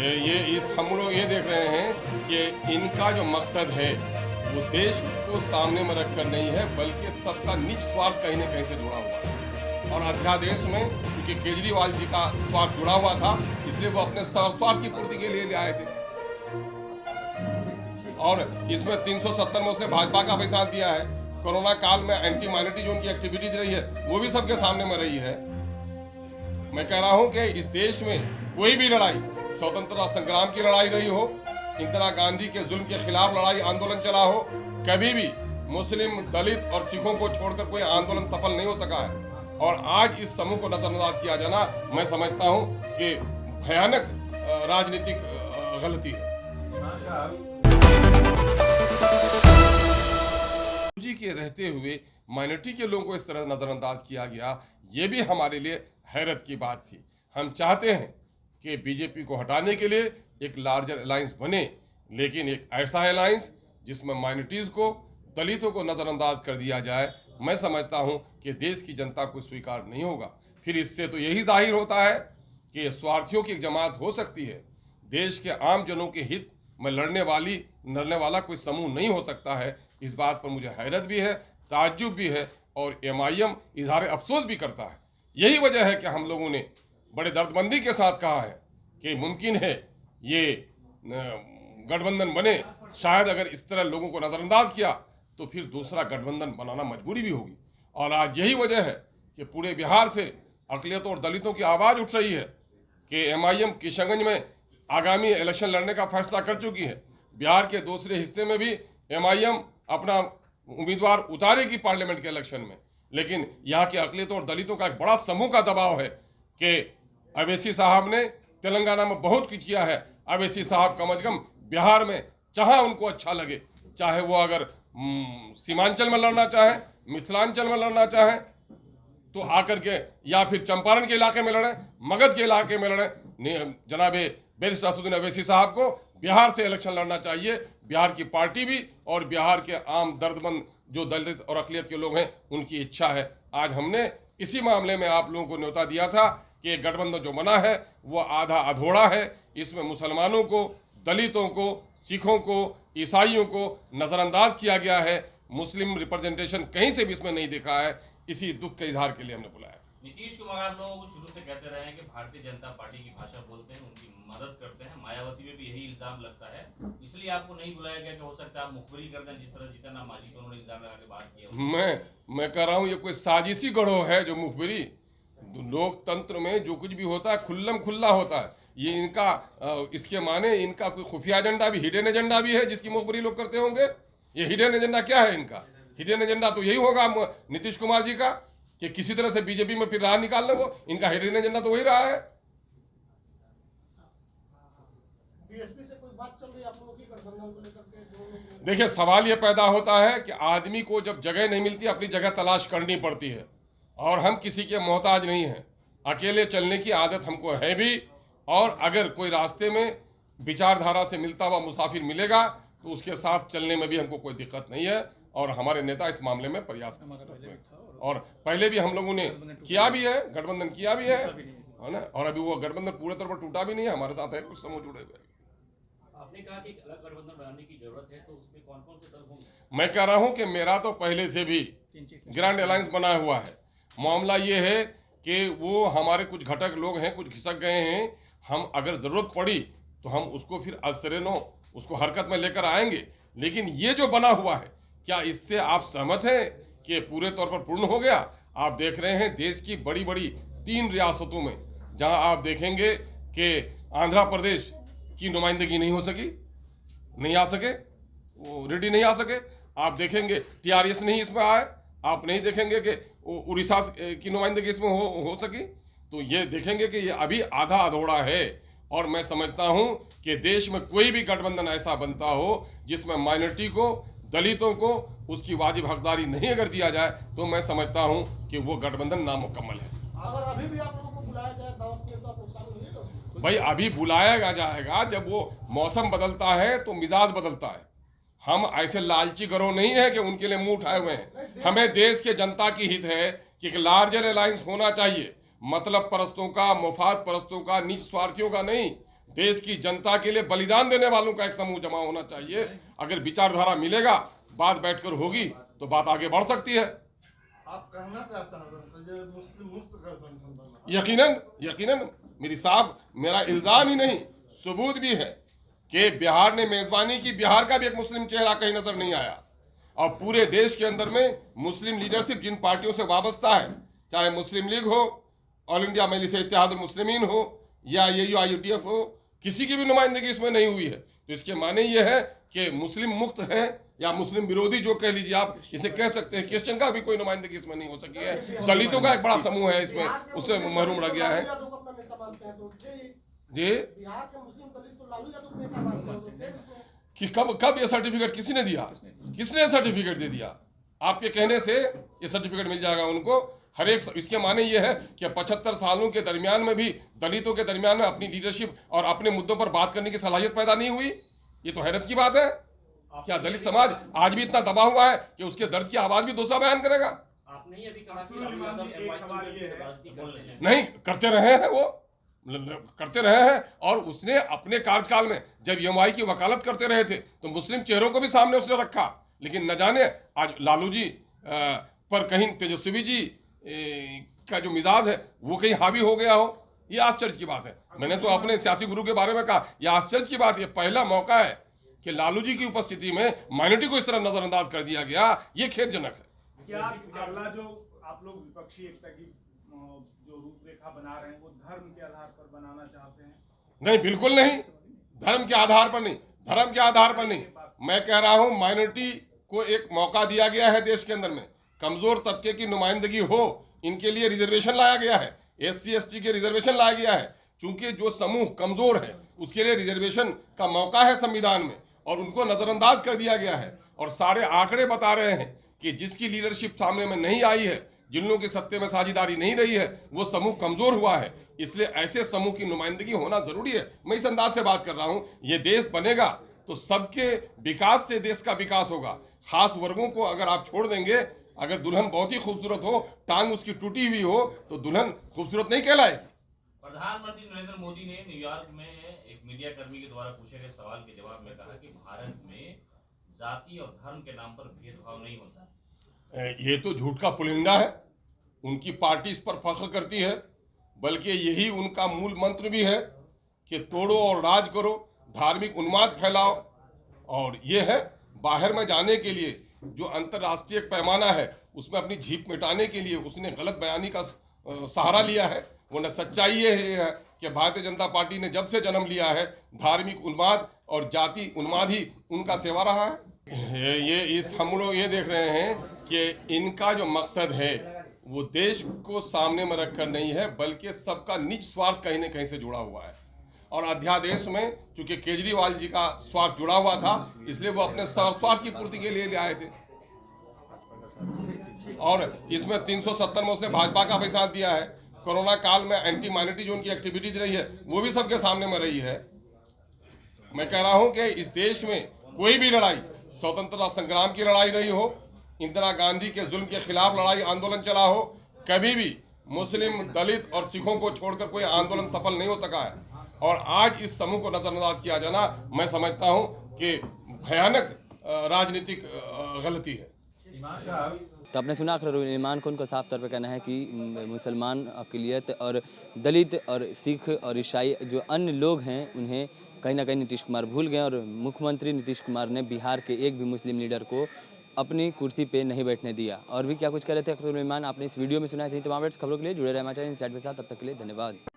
हम लोग ये देख रहे हैं कि इनका जो मकसद है वो देश को सामने में रखकर नहीं है, बल्कि सबका निज स्वार्थ कहीं न कहीं से जुड़ा हुआ है। और अध्यादेश में क्योंकि केजरीवाल जी का स्वार्थ जुड़ा हुआ था, इसलिए वो अपने स्वार्थ की पूर्ति के लिए ले आए थे। और इसमें 370 में उसने भाजपा का भी साथ दिया है। कोरोना काल में एंटी माइनॉरिटी जो उनकी एक्टिविटीज रही है वो भी सबके सामने में रही है। मैं कह रहा हूं कि इस देश में कोई भी लड़ाई, स्वतंत्रता संग्राम की लड़ाई रही हो, इंदिरा गांधी के जुल्म के खिलाफ लड़ाई आंदोलन चला हो, कभी भी मुस्लिम, दलित और सिखों को छोड़कर कोई आंदोलन सफल नहीं हो सका है। और आज इस समूह को नजरअंदाज किया जाना, मैं समझता हूं कि भयानक राजनीतिक गलती है। जी के रहते हुए माइनॉरिटी के लोगों को इस तरह नजरअंदाज किया गया, ये भी हमारे लिए हैरत की बात थी। हम चाहते हैं कि बीजेपी को हटाने के लिए एक लार्जर अलायंस बने, लेकिन एक ऐसा अलायंस जिसमें माइनॉरिटीज को, दलितों को नजरअंदाज कर दिया जाए, मैं समझता हूं कि देश की जनता को स्वीकार नहीं होगा। फिर इससे तो यही जाहिर होता है कि स्वार्थियों की एक जमात हो सकती है, देश के आम जनों के हित में लड़ने वाला कोई समूह नहीं हो सकता है। इस बात पर मुझे हैरत भी है, ताज्जुब भी है और MIM इजहार अफसोस भी करता है। यही वजह है कि हम लोगों ने बड़े दर्दमंदी के साथ कहा है कि मुमकिन है ये गठबंधन बने। शायद अगर इस तरह लोगों को नज़रअंदाज किया तो फिर दूसरा गठबंधन बनाना मजबूरी भी होगी। और आज यही वजह है कि पूरे बिहार से अक़लियतों और दलितों की आवाज़ उठ रही है कि MIM किशनगंज में आगामी इलेक्शन लड़ने का फैसला कर चुकी है। बिहार के दूसरे हिस्से में भी MIM अपना उम्मीदवार उतारेगी पार्लियामेंट के इलेक्शन में। लेकिन यहाँ के अक़लियतों और दलितों का एक बड़ा समूह का दबाव है कि अवैसी साहब ने तेलंगाना में बहुत कुछ किया है। अवैसी साहब कम अज कम बिहार में जहाँ उनको अच्छा लगे, चाहे वो अगर सीमांचल में लड़ना चाहे, मिथिलांचल में लड़ना चाहे तो आकर के, या फिर चंपारण के इलाके में लड़े, मगध के इलाके में लड़े, जनाब बैरिस्टर असदुद्दीन अवैसी साहब को बिहार से इलेक्शन लड़ना चाहिए। बिहार की पार्टी भी और बिहार के आम दर्दमंद जो दलित और अक़लियत के लोग हैं उनकी इच्छा है। आज हमने इसी मामले में आप लोगों को न्योता दिया था कि गठबंधन जो बना है वो आधा अधूरा है। इसमें मुसलमानों को, दलितों को, सिखों को, ईसाइयों को नज़रअंदाज किया गया है। मुस्लिम रिप्रेजेंटेशन कहीं से भी इसमें नहीं दिखा है। इसी दुख के इजहार के लिए हमने बुलाया। नीतीश कुमार लोगों को शुरू से कहते रहे हैं कि भारतीय जनता पार्टी की भाषा बोलते हैं, उनकी मदद करते हैं। मायावती में भी यही इल्जाम लगता है, इसलिए आपको नहीं बुलाया गया कि हो सकता है आप मुखबिरी कर दें, जिस तरह जीतन राम मांझी को उन्होंने इल्जाम लगा के बात किया। मैं कह रहा हूँ ये कोई साजिशी गढ़ो है जो मुखबिरी। लोकतंत्र में जो कुछ भी होता है खुल्लम खुल्ला होता है। ये इनका इसके माने इनका कोई खुफिया एजेंडा भी, हिडन एजेंडा भी है जिसकी मुखबिरी लोग करते होंगे। ये हिडन एजेंडा क्या है इनका? हिडन एजेंडा तो यही होगा नीतीश कुमार जी का कि किसी तरह से बीजेपी में फिर राह निकाल ले। वो इनका हिडन एजेंडा तो वही रहा है। बीएसपी से कोई बात चल रही है आप लोगों की गठबंधन को लेकर के? देखिए, सवाल ये पैदा होता है कि आदमी को जब जगह नहीं मिलती अपनी जगह तलाश करनी पड़ती है, और हम किसी के मोहताज नहीं हैं। अकेले चलने की आदत हमको है भी, और अगर कोई रास्ते में विचारधारा से मिलता हुआ मुसाफिर मिलेगा तो उसके साथ चलने में भी हमको कोई दिक्कत नहीं है। और हमारे नेता इस मामले में प्रयास करते हैं, और पहले भी हम लोगों ने किया भी है, गठबंधन किया भी है ना। और अभी वो गठबंधन पूरे तौर पर टूटा भी नहीं है, हमारे साथ है कुछ समूह जुड़े हुए। आपने कहा कि अलग गठबंधन बनाने की जरूरत है, तो उसमें कौन-कौन से दल होंगे? मैं कह रहा हूं कि मेरा तो पहले से भी ग्रैंड अलायंस बना हुआ है। मामला ये है कि वो हमारे कुछ घटक लोग हैं, कुछ खिसक गए हैं। हम अगर ज़रूरत पड़ी तो हम उसको फिर असरेनो उसको हरकत में लेकर आएंगे। लेकिन ये जो बना हुआ है, क्या इससे आप सहमत हैं कि पूरे तौर पर पूर्ण हो गया? आप देख रहे हैं देश की बड़ी बड़ी 3 रियासतों में जहां आप देखेंगे कि आंध्र प्रदेश की नुमाइंदगी नहीं हो सकी, नहीं आ सके, वो रेडी नहीं आ सके। आप देखेंगे TRS नहीं इसमें आए। आप नहीं देखेंगे कि उड़ीसा की नुमाइंदगी इसमें हो सकी। तो ये देखेंगे कि ये अभी आधा अधूरा है। और मैं समझता हूं कि देश में कोई भी गठबंधन ऐसा बनता हो जिसमें माइनॉरिटी को, दलितों को उसकी वाजिब हकदारी नहीं अगर दिया जाए, तो मैं समझता हूं कि वो गठबंधन नामुकम्मल है। अगर अभी भी आप लोगों को बुलाया जाए दावत के, तो आप लोग शामिल होंगे? भाई अभी बुलाया जाएगा, जब वो मौसम बदलता है तो मिजाज बदलता है। हम ऐसे लालची गरोह नहीं है कि उनके लिए मुंह उठाए हुए हैं। हमें देश के जनता की हित है कि एक लार्जर अलायंस होना चाहिए, मतलब परस्तों का, मुफाद परस्तों का, निज स्वार्थियों का नहीं। देश की जनता के लिए बलिदान देने वालों का एक समूह जमा होना चाहिए। अगर विचारधारा मिलेगा, बात बैठकर होगी तो बात आगे बढ़ सकती है। आप कहना चाहते हैं जो मुस्लिम मुक्त गठबंधन बना, यकीनन यकीनन मेरी साहब, मेरा इल्जाम ही नहीं सबूत भी है कि बिहार ने मेजबानी की, बिहार का भी एक मुस्लिम चेहरा कहीं नजर नहीं आया। और पूरे देश के अंदर में मुस्लिम लीडरशिप जिन पार्टियों से वाबस्ता है, चाहे मुस्लिम लीग हो, ऑल इंडिया मजलिस इत्तेहादुल मुस्लिमीन हो या AUIUDF हो, किसी की भी नुमाइंदगी इसमें नहीं हुई है। तो इसके माने ये है कि मुस्लिम मुक्त है या मुस्लिम विरोधी जो कह लीजिए आप, इसे कह सकते हैं। क्रिश्चियन का भी कोई नुमाइंदगी इसमें नहीं हो सकी है। दलितों का एक बड़ा समूह है इसमें, उससे महरूम रह गया है। यादव को अपना नेता मानते हैं, तो जी, बिहार के मुस्लिम दलित तो लालू यादव को नेता मानते हैं, तो उसमें कि कब ये सर्टिफिकेट किसी ने दिया? किसने सर्टिफिकेट दे दिया? आपके कहने से ये सर्टिफिकेट मिल जाएगा उनको। हर एक, इसके माने ये है कि 75 सालों के दरमियान में भी दलितों के दरमियान में अपनी लीडरशिप और अपने मुद्दों पर बात करने की सलाहियत पैदा नहीं हुई। ये तो हैरत की बात है। क्या दलित समाज आज भी इतना दबा हुआ है कि उसके दर्द की आवाज भी दूसरा बयान करेगा? आपने ही अभी कहा कि लालू यादव MY की राजनीति कर रहे हैं। नहीं करते रहे हैं, वो करते रहे हैं। और उसने अपने कार्यकाल में जब MY की वकालत करते रहे थे तो मुस्लिम चेहरों को भी सामने उसने रखा। लेकिन न जाने आज लालू जी पर कहीं तेजस्वी जी का जो मिजाज है वो कहीं हावी हो गया हो, ये आश्चर्य की बात है। मैंने तो अपने सियासी गुरु के बारे में कहा, यह आश्चर्य की बात है। पहला मौका है कि लालू जी की उपस्थिति में माइनॉरिटी को इस तरह नजरअंदाज कर दिया गया, ये खेदजनक है। क्या अगला जो आप लोग विपक्षी एकता की जो रूपरेखा बना रहे हैं वो धर्म के आधार पर बनाना चाहते हैं? नहीं, बिल्कुल नहीं, धर्म के आधार पर नहीं, धर्म के आधार पर नहीं। मैं कह रहा हूं माइनॉरिटी को एक मौका दिया गया है देश के अंदर में, कमजोर तबके की नुमाइंदगी हो, इनके लिए रिजर्वेशन लाया गया है, SC ST के रिजर्वेशन लाया गया है। चूंकि जो समूह कमजोर है उसके लिए रिजर्वेशन का मौका है संविधान में, और उनको नजरअंदाज कर दिया गया है। और सारे आंकड़े बता रहे हैं कि जिसकी लीडरशिप सामने में नहीं आई है, जिन लोगों की सत्ते में साझेदारी नहीं रही है, वो समूह कमजोर हुआ है। इसलिए ऐसे समूह की नुमाइंदगी होना जरूरी है। मैं इस अंदाज से बात कर रहा हूं, ये देश बनेगा तो सबके विकास से देश का विकास होगा। खास वर्गों को अगर आप छोड़ देंगे, अगर दुल्हन बहुत ही खूबसूरत हो, टांग उसकी टूटी हुई हो, तो दुल्हन खूबसूरत नहीं कहलाएगी। प्रधानमंत्री नरेंद्र मोदी ने न्यूयॉर्क में एक मीडिया कर्मी के द्वारा पूछे गए सवाल के जवाब में कहा कि भारत में जाति और धर्म के नाम पर भेदभाव नहीं होता। ये तो झूठ का पुलिंदा है। उनकी पार्टी इस पर फख्र करती है, बल्कि यही उनका मूल मंत्र भी है कि तोड़ो और राज करो, धार्मिक उन्माद फैलाओ। और ये है बाहर में जाने के लिए जो अंतर्राष्ट्रीय पैमाना है, उसमें अपनी झीप मिटाने के लिए उसने गलत बयानी का सहारा लिया है। वो न सच्चाई ये है कि भारतीय जनता पार्टी ने जब से जन्म लिया है, धार्मिक उन्माद और जाति उन्माद ही उनका सेवा रहा है। हम लोग ये देख रहे हैं कि इनका जो मकसद है वो देश को सामने में रखकर नहीं है, बल्कि सबका निज स्वार्थ कहीं न कहीं से जुड़ा हुआ है। और अध्यादेश में चूंकि केजरीवाल जी का स्वार्थ जुड़ा हुआ था, इसलिए वो अपने स्वार्थ की पूर्ति के लिए ले आए थे। और इसमें 370 में उसने भाजपा का भी साथ दिया है। कोरोना काल में एंटी माइनॉरिटी जो उनकी एक्टिविटीज रही है वो भी सबके सामने में रही है। मैं कह रहा हूं कि इस देश में कोई भी लड़ाई, स्वतंत्रता संग्राम की लड़ाई रही हो, इंदिरा गांधी के जुल्म के खिलाफ लड़ाई आंदोलन चला हो, कभी भी मुस्लिम, दलित और सिखों को छोड़कर कोई आंदोलन सफल नहीं हो सका है। और आज इस समूह को नजरअंदाज किया जाना, मैं समझता हूं कि भयानक राजनीतिक गलती है। तो आपने सुना अखरुल ईमान को उनका साफ तौर पर कहना है कि मुसलमान, अक़लियत और दलित और सिख और ईसाई जो अन्य लोग हैं उन्हें कहीं ना कहीं नीतीश कुमार भूल गए। और मुख्यमंत्री नीतीश कुमार ने बिहार के एक भी मुस्लिम लीडर को अपनी कुर्सी पे नहीं बैठने दिया। और भी क्या कुछ कह रहे थे अखरुल ईमान, आपने इस वीडियो में सुना है। तमाम खबरों के लिए जुड़े रहना चाहिए इनसाइड के साथ। तब तक के लिए धन्यवाद।